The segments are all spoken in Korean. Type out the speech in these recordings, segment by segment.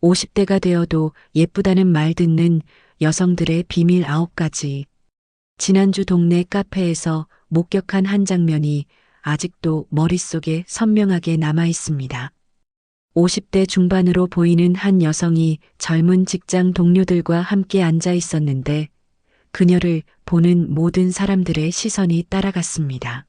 50대가 되어도 예쁘다는 말 듣는 여성들의 비밀 9가지. 지난주 동네 카페에서 목격한 한 장면이 아직도 머릿속에 선명하게 남아 있습니다. 50대 중반으로 보이는 한 여성이 젊은 직장 동료들과 함께 앉아 있었는데 그녀를 보는 모든 사람들의 시선이 따라갔습니다.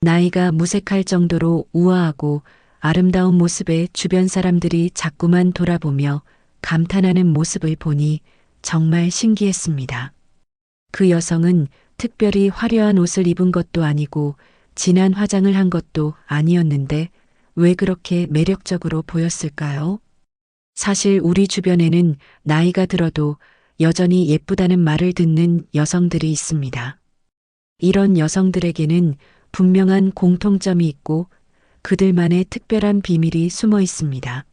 나이가 무색할 정도로 우아하고 아름다운 모습에 주변 사람들이 자꾸만 돌아보며 감탄하는 모습을 보니 정말 신기했습니다. 그 여성은 특별히 화려한 옷을 입은 것도 아니고 진한 화장을 한 것도 아니었는데 왜 그렇게 매력적으로 보였을까요? 사실 우리 주변에는 나이가 들어도 여전히 예쁘다는 말을 듣는 여성들이 있습니다. 이런 여성들에게는 분명한 공통점이 있고 그들만의 특별한 비밀이 숨어 있습니다.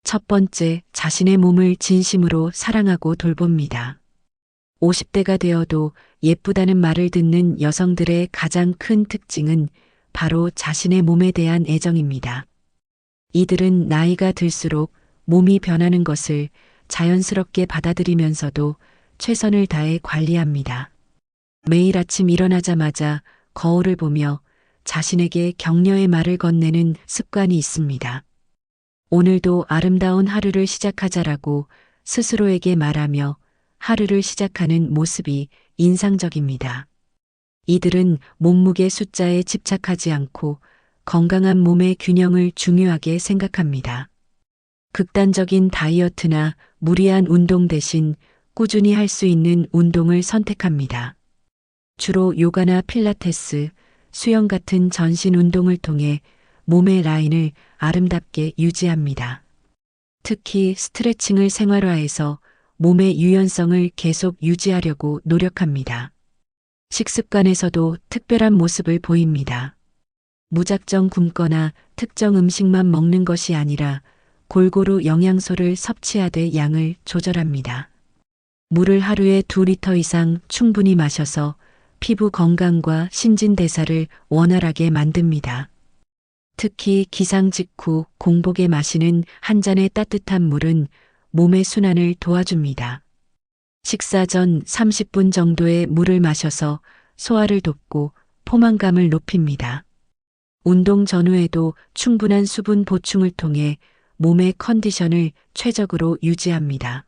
첫 번째, 자신의 몸을 진심으로 사랑하고 돌봅니다. 50대가 되어도 예쁘다는 말을 듣는 여성들의 가장 큰 특징은 바로 자신의 몸에 대한 애정입니다. 이들은 나이가 들수록 몸이 변하는 것을 자연스럽게 받아들이면서도 최선을 다해 관리합니다. 매일 아침 일어나자마자 거울을 보며 자신에게 격려의 말을 건네는 습관이 있습니다. 오늘도 아름다운 하루를 시작하자라고 스스로에게 말하며 하루를 시작하는 모습이 인상적입니다. 이들은 몸무게 숫자에 집착하지 않고 건강한 몸의 균형을 중요하게 생각합니다. 극단적인 다이어트나 무리한 운동 대신 꾸준히 할 수 있는 운동을 선택합니다. 주로 요가나 필라테스, 수영 같은 전신 운동을 통해 몸의 라인을 아름답게 유지합니다. 특히 스트레칭을 생활화해서 몸의 유연성을 계속 유지하려고 노력합니다. 식습관에서도 특별한 모습을 보입니다. 무작정 굶거나 특정 음식만 먹는 것이 아니라 골고루 영양소를 섭취하되 양을 조절합니다. 물을 하루에 2리터 이상 충분히 마셔서 피부 건강과 신진대사를 원활하게 만듭니다. 특히 기상 직후 공복에 마시는 한 잔의 따뜻한 물은 몸의 순환을 도와줍니다. 식사 전 30분 정도의 물을 마셔서 소화를 돕고 포만감을 높입니다. 운동 전후에도 충분한 수분 보충을 통해 몸의 컨디션을 최적으로 유지합니다.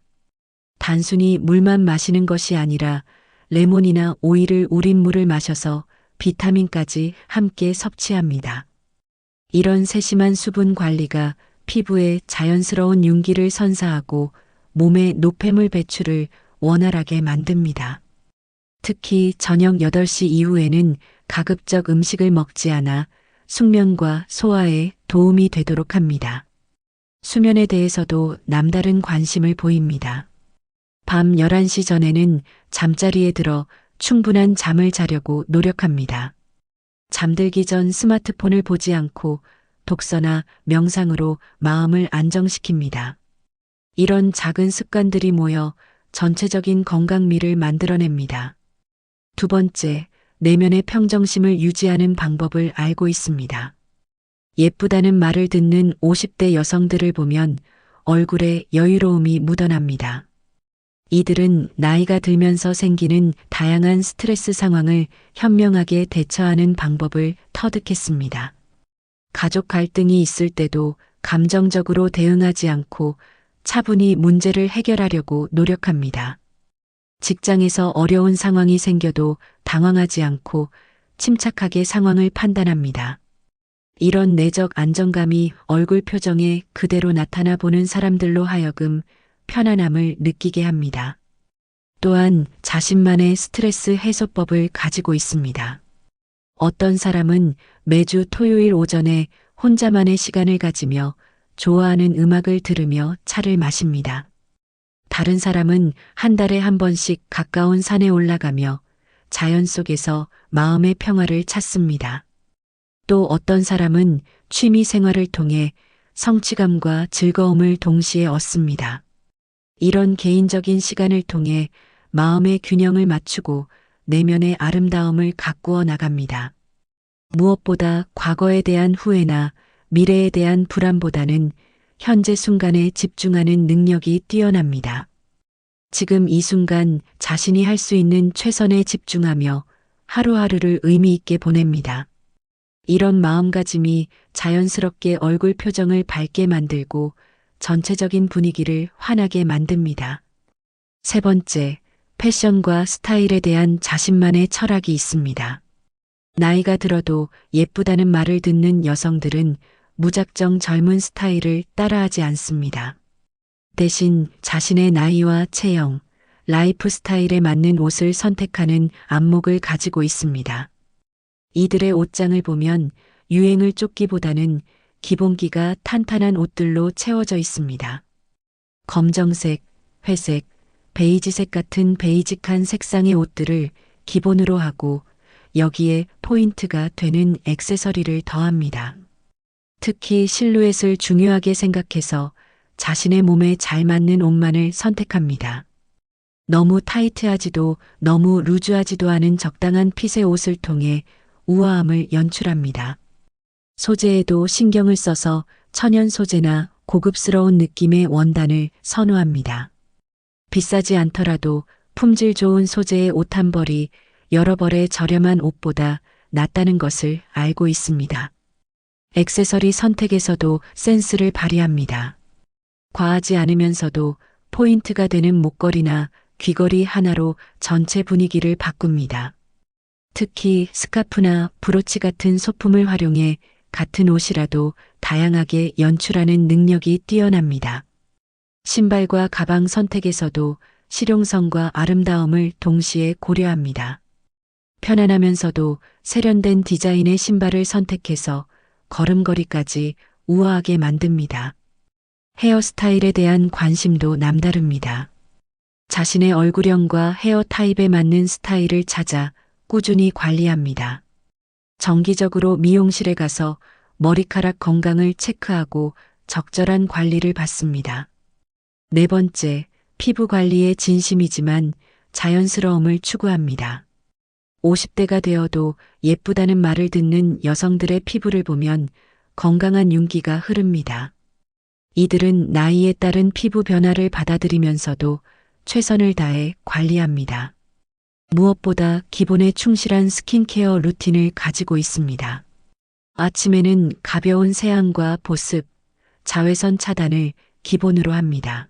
단순히 물만 마시는 것이 아니라 레몬이나 오이를 우린 물을 마셔서 비타민까지 함께 섭취합니다. 이런 세심한 수분 관리가 피부에 자연스러운 윤기를 선사하고 몸의 노폐물 배출을 원활하게 만듭니다. 특히 저녁 8시 이후에는 가급적 음식을 먹지 않아 숙면과 소화에 도움이 되도록 합니다. 수면에 대해서도 남다른 관심을 보입니다. 밤 11시 전에는 잠자리에 들어 충분한 잠을 자려고 노력합니다. 잠들기 전 스마트폰을 보지 않고 독서나 명상으로 마음을 안정시킵니다. 이런 작은 습관들이 모여 전체적인 건강미를 만들어냅니다. 두 번째, 내면의 평정심을 유지하는 방법을 알고 있습니다. 예쁘다는 말을 듣는 50대 여성들을 보면 얼굴에 여유로움이 묻어납니다. 이들은 나이가 들면서 생기는 다양한 스트레스 상황을 현명하게 대처하는 방법을 터득했습니다. 가족 갈등이 있을 때도 감정적으로 대응하지 않고 차분히 문제를 해결하려고 노력합니다. 직장에서 어려운 상황이 생겨도 당황하지 않고 침착하게 상황을 판단합니다. 이런 내적 안정감이 얼굴 표정에 그대로 나타나 보는 사람들로 하여금 편안함을 느끼게 합니다. 또한 자신만의 스트레스 해소법을 가지고 있습니다. 어떤 사람은 매주 토요일 오전에 혼자만의 시간을 가지며 좋아하는 음악을 들으며 차를 마십니다. 다른 사람은 한 달에 한 번씩 가까운 산에 올라가며 자연 속에서 마음의 평화를 찾습니다. 또 어떤 사람은 취미 생활을 통해 성취감과 즐거움을 동시에 얻습니다. 이런 개인적인 시간을 통해 마음의 균형을 맞추고 내면의 아름다움을 가꾸어 나갑니다. 무엇보다 과거에 대한 후회나 미래에 대한 불안보다는 현재 순간에 집중하는 능력이 뛰어납니다. 지금 이 순간 자신이 할 수 있는 최선에 집중하며 하루하루를 의미 있게 보냅니다. 이런 마음가짐이 자연스럽게 얼굴 표정을 밝게 만들고 전체적인 분위기를 환하게 만듭니다. 세 번째, 패션과 스타일에 대한 자신만의 철학이 있습니다. 나이가 들어도 예쁘다는 말을 듣는 여성들은 무작정 젊은 스타일을 따라하지 않습니다. 대신 자신의 나이와 체형, 라이프 스타일에 맞는 옷을 선택하는 안목을 가지고 있습니다. 이들의 옷장을 보면 유행을 쫓기보다는 기본기가 탄탄한 옷들로 채워져 있습니다. 검정색, 회색, 베이지색 같은 베이직한 색상의 옷들을 기본으로 하고 여기에 포인트가 되는 액세서리를 더합니다. 특히 실루엣을 중요하게 생각해서 자신의 몸에 잘 맞는 옷만을 선택합니다. 너무 타이트하지도 너무 루즈하지도 않은 적당한 핏의 옷을 통해 우아함을 연출합니다. 소재에도 신경을 써서 천연 소재나 고급스러운 느낌의 원단을 선호합니다. 비싸지 않더라도 품질 좋은 소재의 옷 한 벌이 여러 벌의 저렴한 옷보다 낫다는 것을 알고 있습니다. 액세서리 선택에서도 센스를 발휘합니다. 과하지 않으면서도 포인트가 되는 목걸이나 귀걸이 하나로 전체 분위기를 바꿉니다. 특히 스카프나 브로치 같은 소품을 활용해 같은 옷이라도 다양하게 연출하는 능력이 뛰어납니다. 신발과 가방 선택에서도 실용성과 아름다움을 동시에 고려합니다. 편안하면서도 세련된 디자인의 신발을 선택해서 걸음걸이까지 우아하게 만듭니다. 헤어스타일에 대한 관심도 남다릅니다. 자신의 얼굴형과 헤어 타입에 맞는 스타일을 찾아 꾸준히 관리합니다. 정기적으로 미용실에 가서 머리카락 건강을 체크하고 적절한 관리를 받습니다. 네 번째, 피부 관리에 진심이지만 자연스러움을 추구합니다. 50대가 되어도 예쁘다는 말을 듣는 여성들의 피부를 보면 건강한 윤기가 흐릅니다. 이들은 나이에 따른 피부 변화를 받아들이면서도 최선을 다해 관리합니다. 무엇보다 기본에 충실한 스킨케어 루틴을 가지고 있습니다. 아침에는 가벼운 세안과 보습, 자외선 차단을 기본으로 합니다.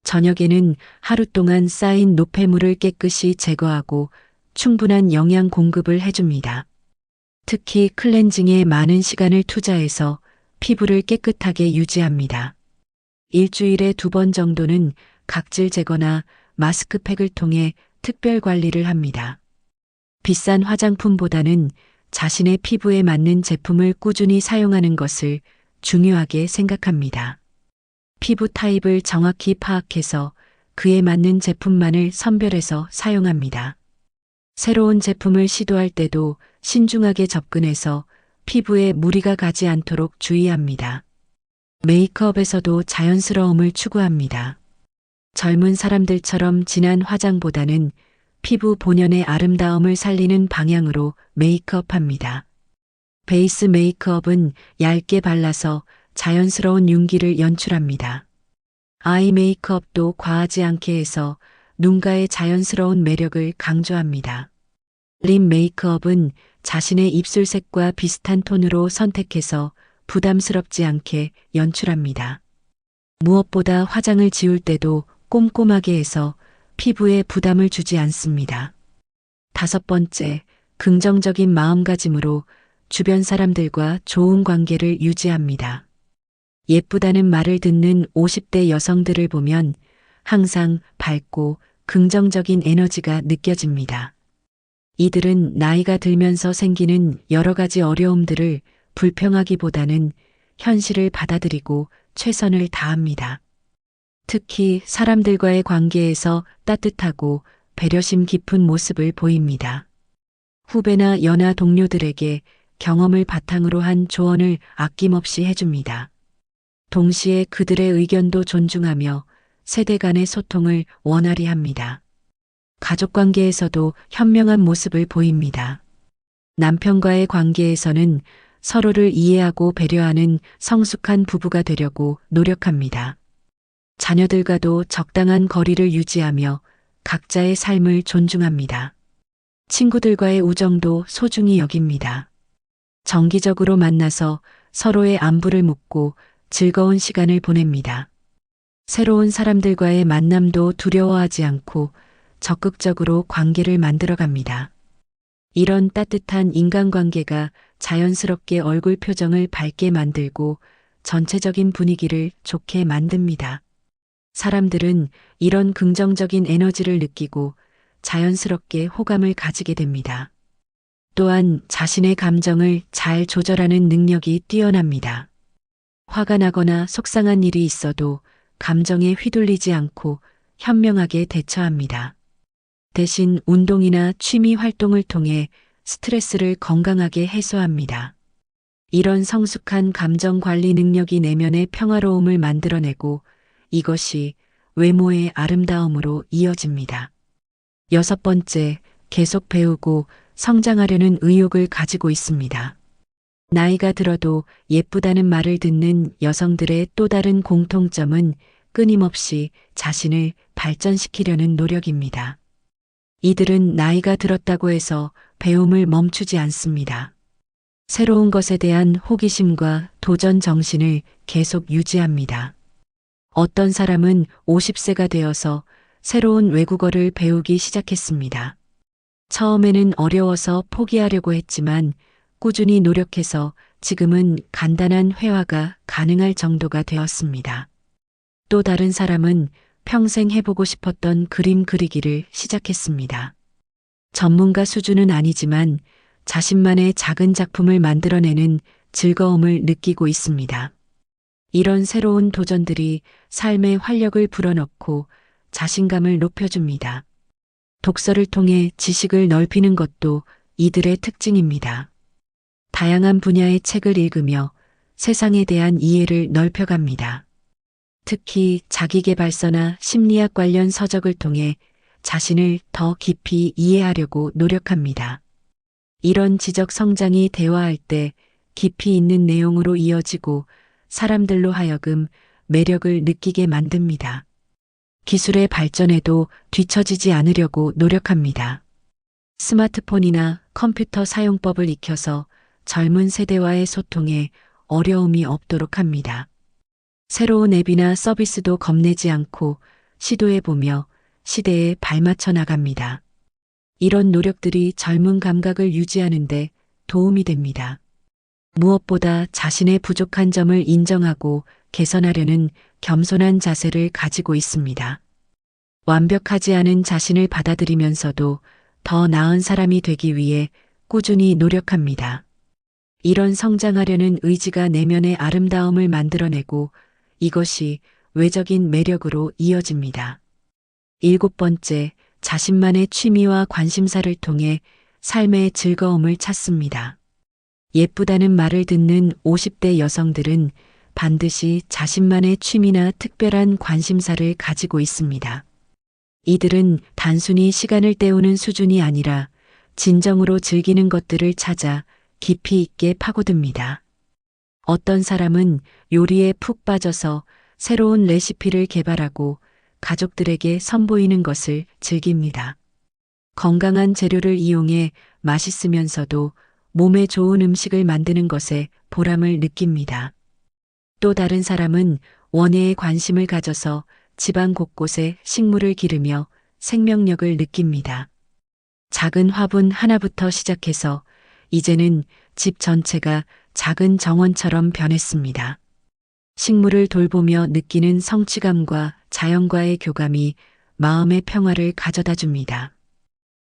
저녁에는 하루 동안 쌓인 노폐물을 깨끗이 제거하고 충분한 영양 공급을 해줍니다. 특히 클렌징에 많은 시간을 투자해서 피부를 깨끗하게 유지합니다. 일주일에 2번 정도는 각질 제거나 마스크팩을 통해 특별 관리를 합니다. 비싼 화장품보다는 자신의 피부에 맞는 제품을 꾸준히 사용하는 것을 중요하게 생각합니다. 피부 타입을 정확히 파악해서 그에 맞는 제품만을 선별해서 사용합니다. 새로운 제품을 시도할 때도 신중하게 접근해서 피부에 무리가 가지 않도록 주의합니다. 메이크업에서도 자연스러움을 추구합니다. 젊은 사람들처럼 진한 화장보다는 피부 본연의 아름다움을 살리는 방향으로 메이크업합니다. 베이스 메이크업은 얇게 발라서 자연스러운 윤기를 연출합니다. 아이 메이크업도 과하지 않게 해서 눈가의 자연스러운 매력을 강조합니다. 립 메이크업은 자신의 입술색과 비슷한 톤으로 선택해서 부담스럽지 않게 연출합니다. 무엇보다 화장을 지울 때도 꼼꼼하게 해서 피부에 부담을 주지 않습니다. 5번째, 긍정적인 마음가짐으로 주변 사람들과 좋은 관계를 유지합니다. 예쁘다는 말을 듣는 50대 여성들을 보면 항상 밝고 긍정적인 에너지가 느껴집니다. 이들은 나이가 들면서 생기는 여러 가지 어려움들을 불평하기보다는 현실을 받아들이고 최선을 다합니다. 특히 사람들과의 관계에서 따뜻하고 배려심 깊은 모습을 보입니다. 후배나 연하 동료들에게 경험을 바탕으로 한 조언을 아낌없이 해줍니다. 동시에 그들의 의견도 존중하며 세대 간의 소통을 원활히 합니다. 가족 관계에서도 현명한 모습을 보입니다. 남편과의 관계에서는 서로를 이해하고 배려하는 성숙한 부부가 되려고 노력합니다. 자녀들과도 적당한 거리를 유지하며 각자의 삶을 존중합니다. 친구들과의 우정도 소중히 여깁니다. 정기적으로 만나서 서로의 안부를 묻고 즐거운 시간을 보냅니다. 새로운 사람들과의 만남도 두려워하지 않고 적극적으로 관계를 만들어갑니다. 이런 따뜻한 인간관계가 자연스럽게 얼굴 표정을 밝게 만들고 전체적인 분위기를 좋게 만듭니다. 사람들은 이런 긍정적인 에너지를 느끼고 자연스럽게 호감을 가지게 됩니다. 또한 자신의 감정을 잘 조절하는 능력이 뛰어납니다. 화가 나거나 속상한 일이 있어도 감정에 휘둘리지 않고 현명하게 대처합니다. 대신 운동이나 취미 활동을 통해 스트레스를 건강하게 해소합니다. 이런 성숙한 감정 관리 능력이 내면의 평화로움을 만들어내고 이것이 외모의 아름다움으로 이어집니다. 6번째, 계속 배우고 성장하려는 의욕을 가지고 있습니다. 나이가 들어도 예쁘다는 말을 듣는 여성들의 또 다른 공통점은 끊임없이 자신을 발전시키려는 노력입니다. 이들은 나이가 들었다고 해서 배움을 멈추지 않습니다. 새로운 것에 대한 호기심과 도전 정신을 계속 유지합니다. 어떤 사람은 50세가 되어서 새로운 외국어를 배우기 시작했습니다. 처음에는 어려워서 포기하려고 했지만 꾸준히 노력해서 지금은 간단한 회화가 가능할 정도가 되었습니다. 또 다른 사람은 평생 해보고 싶었던 그림 그리기를 시작했습니다. 전문가 수준은 아니지만 자신만의 작은 작품을 만들어내는 즐거움을 느끼고 있습니다. 이런 새로운 도전들이 삶의 활력을 불어넣고 자신감을 높여줍니다. 독서를 통해 지식을 넓히는 것도 이들의 특징입니다. 다양한 분야의 책을 읽으며 세상에 대한 이해를 넓혀갑니다. 특히 자기계발서나 심리학 관련 서적을 통해 자신을 더 깊이 이해하려고 노력합니다. 이런 지적 성장이 대화할 때 깊이 있는 내용으로 이어지고 사람들로 하여금 매력을 느끼게 만듭니다. 기술의 발전에도 뒤처지지 않으려고 노력합니다. 스마트폰이나 컴퓨터 사용법을 익혀서 젊은 세대와의 소통에 어려움이 없도록 합니다. 새로운 앱이나 서비스도 겁내지 않고 시도해보며 시대에 발맞춰 나갑니다. 이런 노력들이 젊은 감각을 유지하는 데 도움이 됩니다. 무엇보다 자신의 부족한 점을 인정하고 개선하려는 겸손한 자세를 가지고 있습니다. 완벽하지 않은 자신을 받아들이면서도 더 나은 사람이 되기 위해 꾸준히 노력합니다. 이런 성장하려는 의지가 내면의 아름다움을 만들어내고 이것이 외적인 매력으로 이어집니다. 7번째, 자신만의 취미와 관심사를 통해 삶의 즐거움을 찾습니다. 예쁘다는 말을 듣는 50대 여성들은 반드시 자신만의 취미나 특별한 관심사를 가지고 있습니다. 이들은 단순히 시간을 때우는 수준이 아니라 진정으로 즐기는 것들을 찾아 깊이 있게 파고듭니다. 어떤 사람은 요리에 푹 빠져서 새로운 레시피를 개발하고 가족들에게 선보이는 것을 즐깁니다. 건강한 재료를 이용해 맛있으면서도 몸에 좋은 음식을 만드는 것에 보람을 느낍니다. 또 다른 사람은 원예에 관심을 가져서 집안 곳곳에 식물을 기르며 생명력을 느낍니다. 작은 화분 하나부터 시작해서 이제는 집 전체가 작은 정원처럼 변했습니다. 식물을 돌보며 느끼는 성취감과 자연과의 교감이 마음의 평화를 가져다 줍니다.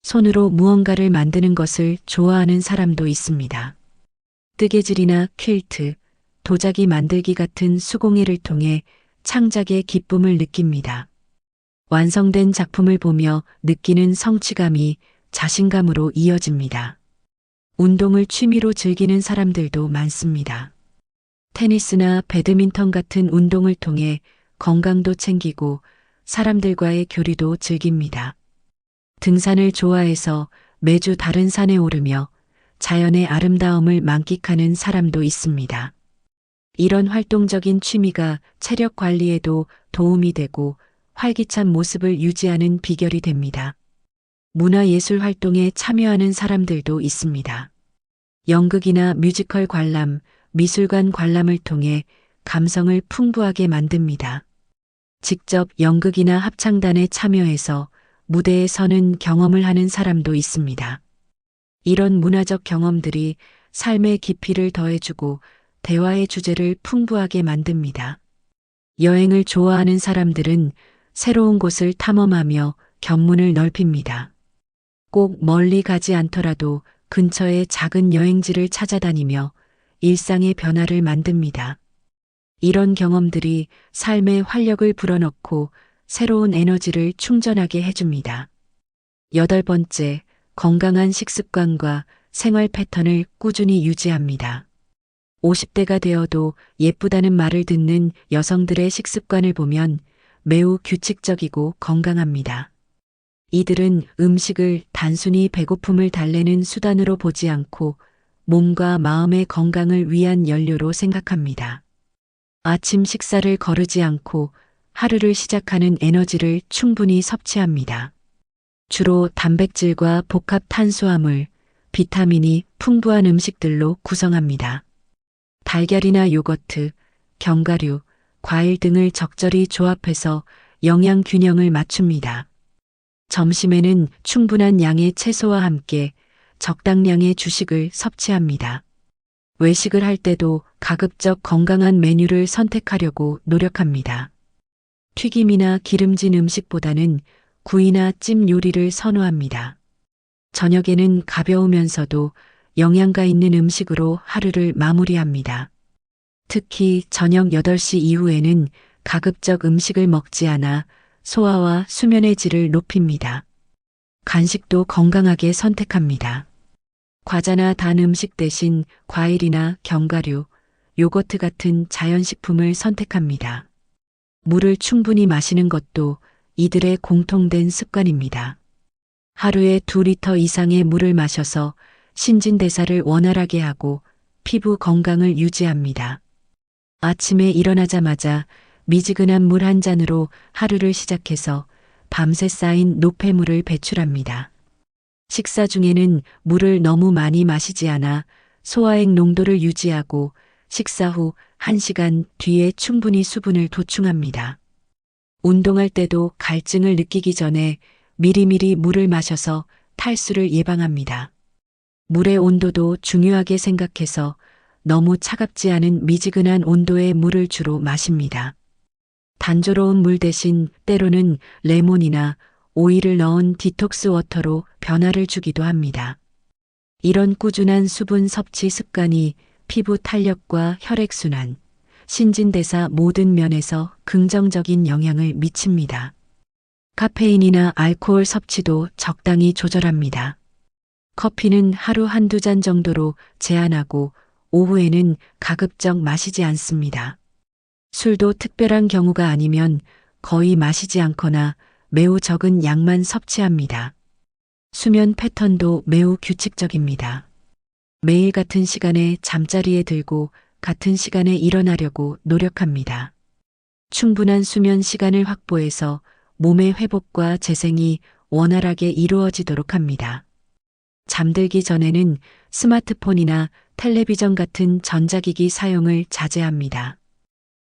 손으로 무언가를 만드는 것을 좋아하는 사람도 있습니다. 뜨개질이나 퀼트, 도자기 만들기 같은 수공예를 통해 창작의 기쁨을 느낍니다. 완성된 작품을 보며 느끼는 성취감이 자신감으로 이어집니다. 운동을 취미로 즐기는 사람들도 많습니다. 테니스나 배드민턴 같은 운동을 통해 건강도 챙기고 사람들과의 교류도 즐깁니다. 등산을 좋아해서 매주 다른 산에 오르며 자연의 아름다움을 만끽하는 사람도 있습니다. 이런 활동적인 취미가 체력 관리에도 도움이 되고 활기찬 모습을 유지하는 비결이 됩니다. 문화예술 활동에 참여하는 사람들도 있습니다. 연극이나 뮤지컬 관람, 미술관 관람을 통해 감성을 풍부하게 만듭니다. 직접 연극이나 합창단에 참여해서 무대에 서는 경험을 하는 사람도 있습니다. 이런 문화적 경험들이 삶의 깊이를 더해주고 대화의 주제를 풍부하게 만듭니다. 여행을 좋아하는 사람들은 새로운 곳을 탐험하며 견문을 넓힙니다. 꼭 멀리 가지 않더라도 근처의 작은 여행지를 찾아다니며 일상의 변화를 만듭니다. 이런 경험들이 삶의 활력을 불어넣고 새로운 에너지를 충전하게 해줍니다. 8번째, 건강한 식습관과 생활 패턴을 꾸준히 유지합니다. 50대가 되어도 예쁘다는 말을 듣는 여성들의 식습관을 보면 매우 규칙적이고 건강합니다. 이들은 음식을 단순히 배고픔을 달래는 수단으로 보지 않고 몸과 마음의 건강을 위한 연료로 생각합니다. 아침 식사를 거르지 않고 하루를 시작하는 에너지를 충분히 섭취합니다. 주로 단백질과 복합 탄수화물, 비타민이 풍부한 음식들로 구성합니다. 달걀이나 요거트, 견과류, 과일 등을 적절히 조합해서 영양 균형을 맞춥니다. 점심에는 충분한 양의 채소와 함께 적당량의 주식을 섭취합니다. 외식을 할 때도 가급적 건강한 메뉴를 선택하려고 노력합니다. 튀김이나 기름진 음식보다는 구이나 찜 요리를 선호합니다. 저녁에는 가벼우면서도 영양가 있는 음식으로 하루를 마무리합니다. 특히 저녁 8시 이후에는 가급적 음식을 먹지 않아 소화와 수면의 질을 높입니다. 간식도 건강하게 선택합니다. 과자나 단 음식 대신 과일이나 견과류, 요거트 같은 자연식품을 선택합니다. 물을 충분히 마시는 것도 이들의 공통된 습관입니다. 하루에 2리터 이상의 물을 마셔서 신진대사를 원활하게 하고 피부 건강을 유지합니다. 아침에 일어나자마자 미지근한 물 한 잔으로 하루를 시작해서 밤새 쌓인 노폐물을 배출합니다. 식사 중에는 물을 너무 많이 마시지 않아 소화액 농도를 유지하고 식사 후 1시간 뒤에 충분히 수분을 도충합니다. 운동할 때도 갈증을 느끼기 전에 미리미리 물을 마셔서 탈수를 예방합니다. 물의 온도도 중요하게 생각해서 너무 차갑지 않은 미지근한 온도의 물을 주로 마십니다. 단조로운 물 대신 때로는 레몬이나 오일을 넣은 디톡스 워터로 변화를 주기도 합니다. 이런 꾸준한 수분 섭취 습관이 피부 탄력과 혈액순환, 신진대사 모든 면에서 긍정적인 영향을 미칩니다. 카페인이나 알코올 섭취도 적당히 조절합니다. 커피는 하루 1~2잔 정도로 제한하고 오후에는 가급적 마시지 않습니다. 술도 특별한 경우가 아니면 거의 마시지 않거나 매우 적은 양만 섭취합니다. 수면 패턴도 매우 규칙적입니다. 매일 같은 시간에 잠자리에 들고 같은 시간에 일어나려고 노력합니다. 충분한 수면 시간을 확보해서 몸의 회복과 재생이 원활하게 이루어지도록 합니다. 잠들기 전에는 스마트폰이나 텔레비전 같은 전자기기 사용을 자제합니다.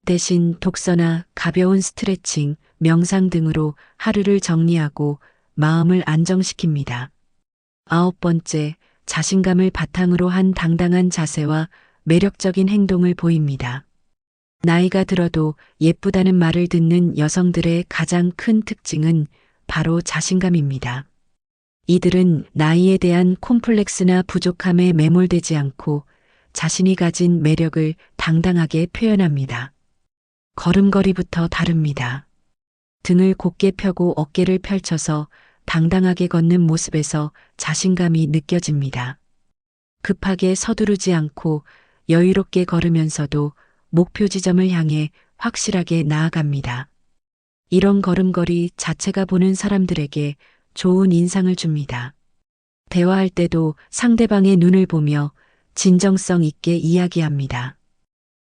대신 독서나 가벼운 스트레칭, 명상 등으로 하루를 정리하고 마음을 안정시킵니다. 9번째, 자신감을 바탕으로 한 당당한 자세와 매력적인 행동을 보입니다. 나이가 들어도 예쁘다는 말을 듣는 여성들의 가장 큰 특징은 바로 자신감입니다. 이들은 나이에 대한 콤플렉스나 부족함에 매몰되지 않고 자신이 가진 매력을 당당하게 표현합니다. 걸음걸이부터 다릅니다. 등을 곧게 펴고 어깨를 펼쳐서 당당하게 걷는 모습에서 자신감이 느껴집니다. 급하게 서두르지 않고 여유롭게 걸으면서도 목표 지점을 향해 확실하게 나아갑니다. 이런 걸음걸이 자체가 보는 사람들에게 좋은 인상을 줍니다. 대화할 때도 상대방의 눈을 보며 진정성 있게 이야기합니다.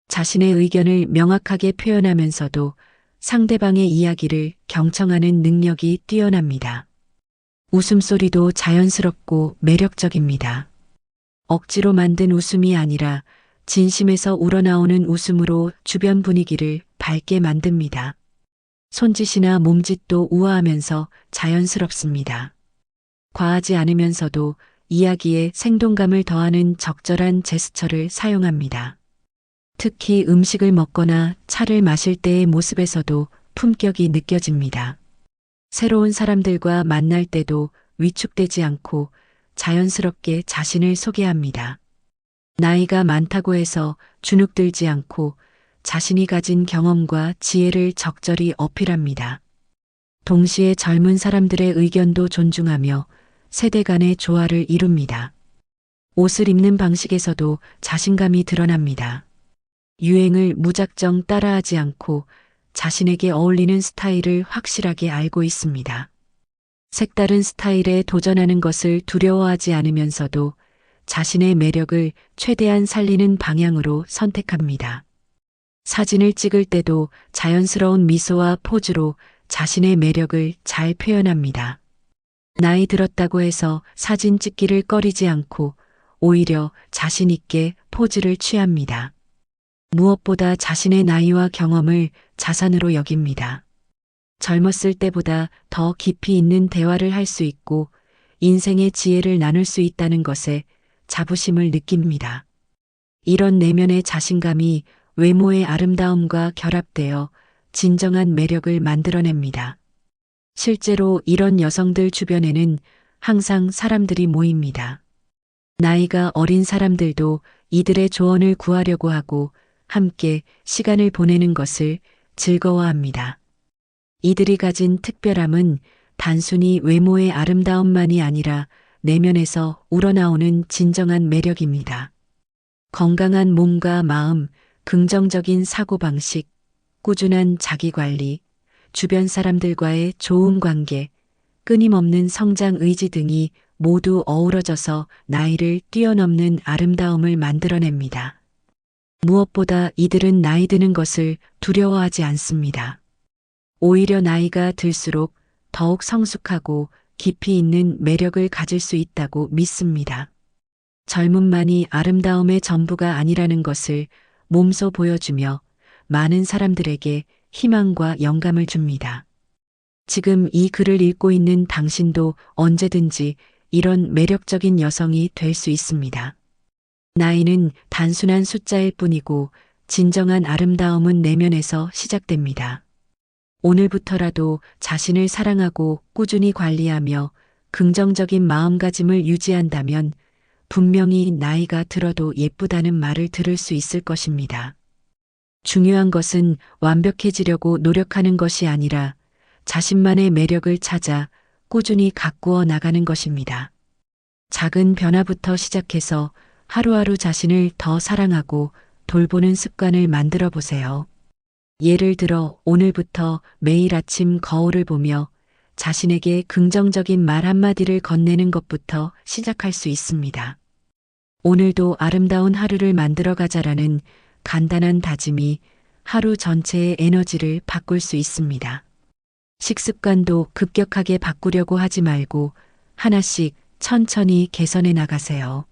자신의 의견을 명확하게 표현하면서도 상대방의 이야기를 경청하는 능력이 뛰어납니다. 웃음소리도 자연스럽고 매력적입니다. 억지로 만든 웃음이 아니라 진심에서 우러나오는 웃음으로 주변 분위기를 밝게 만듭니다. 손짓이나 몸짓도 우아하면서 자연스럽습니다. 과하지 않으면서도 이야기에 생동감을 더하는 적절한 제스처를 사용합니다. 특히 음식을 먹거나 차를 마실 때의 모습에서도 품격이 느껴집니다. 새로운 사람들과 만날 때도 위축되지 않고 자연스럽게 자신을 소개합니다. 나이가 많다고 해서 주눅들지 않고 자신이 가진 경험과 지혜를 적절히 어필합니다. 동시에 젊은 사람들의 의견도 존중하며 세대 간의 조화를 이룹니다. 옷을 입는 방식에서도 자신감이 드러납니다. 유행을 무작정 따라하지 않고 자신에게 어울리는 스타일을 확실하게 알고 있습니다. 색다른 스타일에 도전하는 것을 두려워하지 않으면서도 자신의 매력을 최대한 살리는 방향으로 선택합니다. 사진을 찍을 때도 자연스러운 미소와 포즈로 자신의 매력을 잘 표현합니다. 나이 들었다고 해서 사진 찍기를 꺼리지 않고 오히려 자신 있게 포즈를 취합니다. 무엇보다 자신의 나이와 경험을 자산으로 여깁니다. 젊었을 때보다 더 깊이 있는 대화를 할 수 있고 인생의 지혜를 나눌 수 있다는 것에 자부심을 느낍니다. 이런 내면의 자신감이 외모의 아름다움과 결합되어 진정한 매력을 만들어냅니다. 실제로 이런 여성들 주변에는 항상 사람들이 모입니다. 나이가 어린 사람들도 이들의 조언을 구하려고 하고 함께 시간을 보내는 것을 즐거워합니다. 이들이 가진 특별함은 단순히 외모의 아름다움만이 아니라 내면에서 우러나오는 진정한 매력입니다. 건강한 몸과 마음, 긍정적인 사고방식, 꾸준한 자기관리, 주변 사람들과의 좋은 관계, 끊임없는 성장 의지 등이 모두 어우러져서 나이를 뛰어넘는 아름다움을 만들어냅니다. 무엇보다 이들은 나이 드는 것을 두려워하지 않습니다. 오히려 나이가 들수록 더욱 성숙하고 깊이 있는 매력을 가질 수 있다고 믿습니다. 젊음만이 아름다움의 전부가 아니라는 것을 몸소 보여주며 많은 사람들에게 희망과 영감을 줍니다. 지금 이 글을 읽고 있는 당신도 언제든지 이런 매력적인 여성이 될 수 있습니다. 나이는 단순한 숫자일 뿐이고 진정한 아름다움은 내면에서 시작됩니다. 오늘부터라도 자신을 사랑하고 꾸준히 관리하며 긍정적인 마음가짐을 유지한다면 분명히 나이가 들어도 예쁘다는 말을 들을 수 있을 것입니다. 중요한 것은 완벽해지려고 노력하는 것이 아니라 자신만의 매력을 찾아 꾸준히 가꾸어 나가는 것입니다. 작은 변화부터 시작해서 하루하루 자신을 더 사랑하고 돌보는 습관을 만들어 보세요. 예를 들어 오늘부터 매일 아침 거울을 보며 자신에게 긍정적인 말 한마디를 건네는 것부터 시작할 수 있습니다. 오늘도 아름다운 하루를 만들어 가자라는 간단한 다짐이 하루 전체의 에너지를 바꿀 수 있습니다. 식습관도 급격하게 바꾸려고 하지 말고 하나씩 천천히 개선해 나가세요.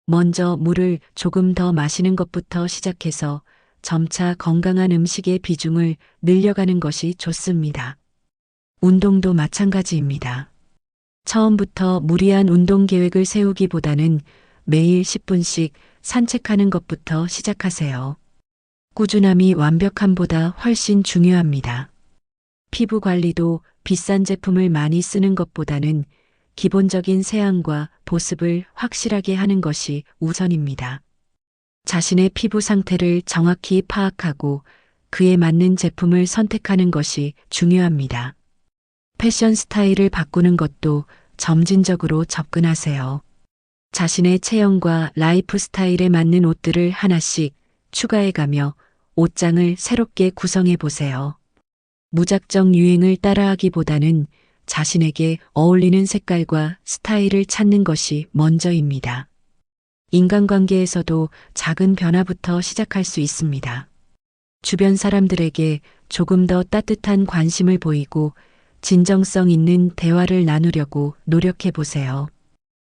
먼저 물을 조금 더 마시는 것부터 시작해서 점차 건강한 음식의 비중을 늘려가는 것이 좋습니다. 운동도 마찬가지입니다. 처음부터 무리한 운동 계획을 세우기보다는 매일 10분씩 산책하는 것부터 시작하세요. 꾸준함이 완벽함보다 훨씬 중요합니다. 피부 관리도 비싼 제품을 많이 쓰는 것보다는 기본적인 세안과 보습을 확실하게 하는 것이 우선입니다. 자신의 피부 상태를 정확히 파악하고 그에 맞는 제품을 선택하는 것이 중요합니다. 패션 스타일을 바꾸는 것도 점진적으로 접근하세요. 자신의 체형과 라이프 스타일에 맞는 옷들을 하나씩 추가해가며 옷장을 새롭게 구성해 보세요. 무작정 유행을 따라하기보다는 자신에게 어울리는 색깔과 스타일을 찾는 것이 먼저입니다. 인간관계에서도 작은 변화부터 시작할 수 있습니다. 주변 사람들에게 조금 더 따뜻한 관심을 보이고 진정성 있는 대화를 나누려고 노력해 보세요.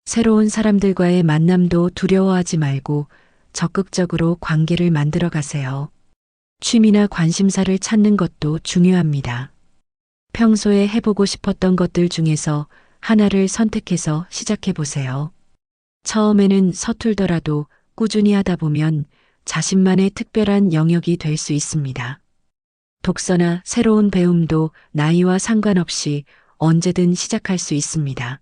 새로운 사람들과의 만남도 두려워하지 말고 적극적으로 관계를 만들어 가세요. 취미나 관심사를 찾는 것도 중요합니다. 평소에 해보고 싶었던 것들 중에서 하나를 선택해서 시작해 보세요. 처음에는 서툴더라도 꾸준히 하다 보면 자신만의 특별한 영역이 될 수 있습니다. 독서나 새로운 배움도 나이와 상관없이 언제든 시작할 수 있습니다.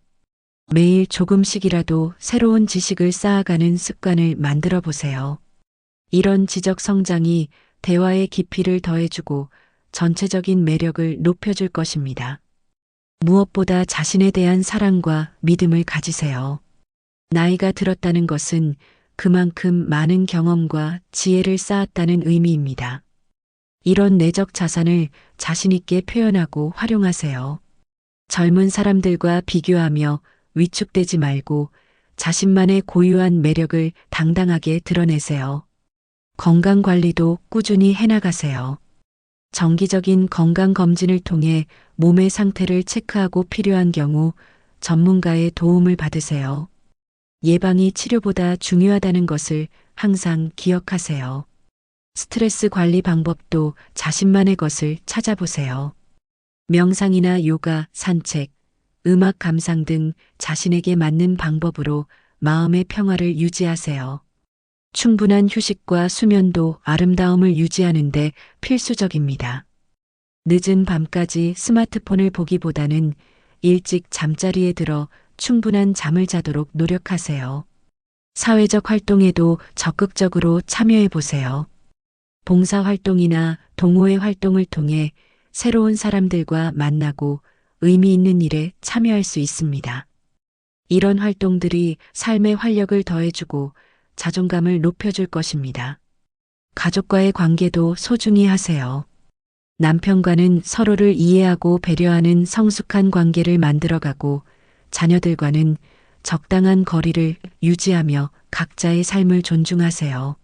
매일 조금씩이라도 새로운 지식을 쌓아가는 습관을 만들어 보세요. 이런 지적 성장이 대화의 깊이를 더해주고 전체적인 매력을 높여줄 것입니다. 무엇보다 자신에 대한 사랑과 믿음을 가지세요. 나이가 들었다는 것은 그만큼 많은 경험과 지혜를 쌓았다는 의미입니다. 이런 내적 자산을 자신있게 표현하고 활용하세요. 젊은 사람들과 비교하며 위축되지 말고 자신만의 고유한 매력을 당당하게 드러내세요. 건강 관리도 꾸준히 해나가세요. 정기적인 건강검진을 통해 몸의 상태를 체크하고 필요한 경우 전문가의 도움을 받으세요. 예방이 치료보다 중요하다는 것을 항상 기억하세요. 스트레스 관리 방법도 자신만의 것을 찾아보세요. 명상이나 요가, 산책, 음악 감상 등 자신에게 맞는 방법으로 마음의 평화를 유지하세요. 충분한 휴식과 수면도 아름다움을 유지하는 데 필수적입니다. 늦은 밤까지 스마트폰을 보기보다는 일찍 잠자리에 들어 충분한 잠을 자도록 노력하세요. 사회적 활동에도 적극적으로 참여해 보세요. 봉사활동이나 동호회 활동을 통해 새로운 사람들과 만나고 의미 있는 일에 참여할 수 있습니다. 이런 활동들이 삶의 활력을 더해주고 자존감을 높여줄 것입니다. 가족과의 관계도 소중히 하세요. 남편과는 서로를 이해하고 배려하는 성숙한 관계를 만들어가고 자녀들과는 적당한 거리를 유지하며 각자의 삶을 존중하세요.